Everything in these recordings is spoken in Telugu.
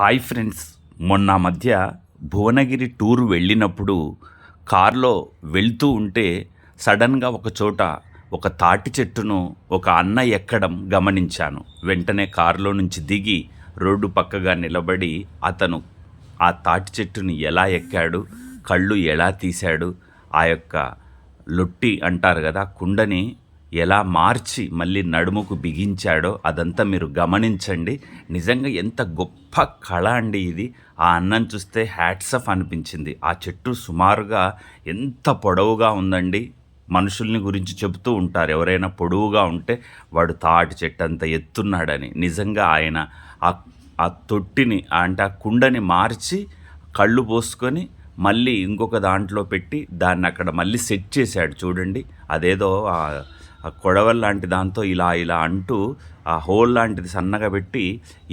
హాయ్ ఫ్రెండ్స్, మొన్న మధ్య భువనగిరి టూర్ వెళ్ళినప్పుడు కారులో వెళ్తూ ఉంటే సడన్గా ఒక చోట ఒక తాటి చెట్టును ఒక అన్న ఎక్కడం గమనించాను. వెంటనే కారులో నుంచి దిగి రోడ్డు పక్కగా నిలబడి అతను ఆ తాటి చెట్టుని ఎలా ఎక్కాడు, కళ్ళు ఎలా తీశాడు, ఆ యొక్క లొట్టి అంటారు కదా కుండని ఎలా మార్చి మళ్ళీ నడుముకు బిగించాడో అదంతా మీరు గమనించండి. నిజంగా ఎంత గొప్ప కళ అండి ఇది. ఆ అన్నం చూస్తే హ్యాట్స్ ఆఫ్ అనిపించింది. ఆ చెట్టు సుమారుగా ఎంత పొడవుగా ఉందండి. మనుషుల్ని గురించి చెబుతూ ఉంటారు, ఎవరైనా పొడవుగా ఉంటే వాడు తాటి చెట్టు అంత ఎత్తున్నాడని. నిజంగా ఆయన ఆ ఆ తొట్టిని అంటే ఆ కుండని మార్చి కళ్ళు పోసుకొని మళ్ళీ ఇంకొక దాంట్లో పెట్టి దాన్ని అక్కడ మళ్ళీ సెట్ చేశాడు చూడండి. అదేదో ఆ కొడవల్ లాంటి దాంతో ఇలా ఇలా అంటూ ఆ హోల్ లాంటిది సన్నగా పెట్టి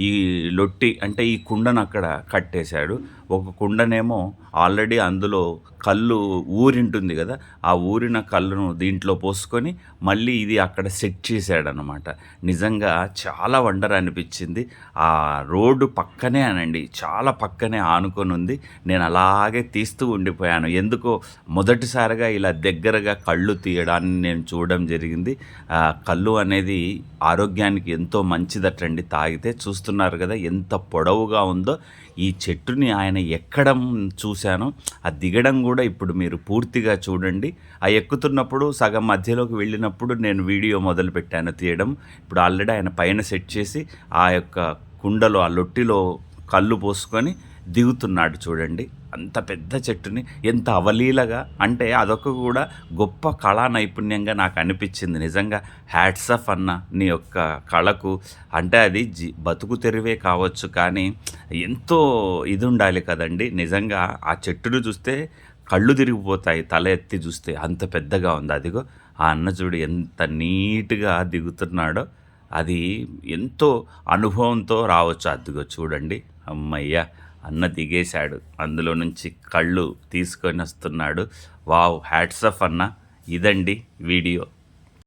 ఈ లొట్టి అంటే ఈ కుండను అక్కడ కట్టేశాడు. ఒక కుండనేమో ఆల్రెడీ అందులో కళ్ళు ఊరింటుంది కదా, ఆ ఊరిన కళ్ళును దీంట్లో పోసుకొని మళ్ళీ ఇది అక్కడ సెట్ చేశాడనమాట. నిజంగా చాలా వండర్ అనిపించింది. ఆ రోడ్డు పక్కనే అనండి, చాలా పక్కనే ఆనుకొని ఉంది. నేను అలాగే తీస్తూ ఉండిపోయాను. ఎందుకో మొదటిసారిగా ఇలా దగ్గరగా కళ్ళు తీయడాన్ని నేను చూడడం జరిగింది. కళ్ళు అనేది ఆరోగ్యానికి ఎంతో మంచిదటండి తాగితే. చూస్తున్నారు కదా ఎంత పొడవుగా ఉందో. ఈ చెట్టుని ఆయన ఎక్కడం చూశాను, ఆ దిగడం కూడా ఇప్పుడు మీరు పూర్తిగా చూడండి. ఆ ఎక్కుతున్నప్పుడు సగం మధ్యలోకి వెళ్ళినప్పుడు నేను వీడియో మొదలుపెట్టాను తీయడం. ఇప్పుడు ఆల్రెడీ ఆయన పైన సెట్ చేసి ఆ యొక్క కుండలో ఆ లొట్టిలో కళ్ళు పోసుకొని దిగుతున్నాడు చూడండి. అంత పెద్ద చెట్టుని ఎంత అవలీలగా, అంటే అదొక కూడా గొప్ప కళా నైపుణ్యంగా నాకు అనిపించింది. నిజంగా హ్యాట్స్ ఆఫ్ అన్న నీ యొక్క కళకు. అంటే అది బతుకు తెరివే కావచ్చు, కానీ ఎంతో ఇది ఉండాలి కదండి. నిజంగా ఆ చెట్టును చూస్తే కళ్ళు తిరిగిపోతాయి తల ఎత్తి చూస్తే, అంత పెద్దగా ఉంది. అదిగో ఆ అన్న చూడు ఎంత నీట్గా దిగుతున్నాడో. అది ఎంతో అనుభవంతో రావచ్చు. అదిగో చూడండి, అమ్మయ్య అన్న దిగేశాడు, అందులో నుంచి కళ్ళు తీసుకొని వస్తున్నాడు. వావ్, హ్యాట్స్ ఆఫ్ అన్న. ఇదండి వీడియో.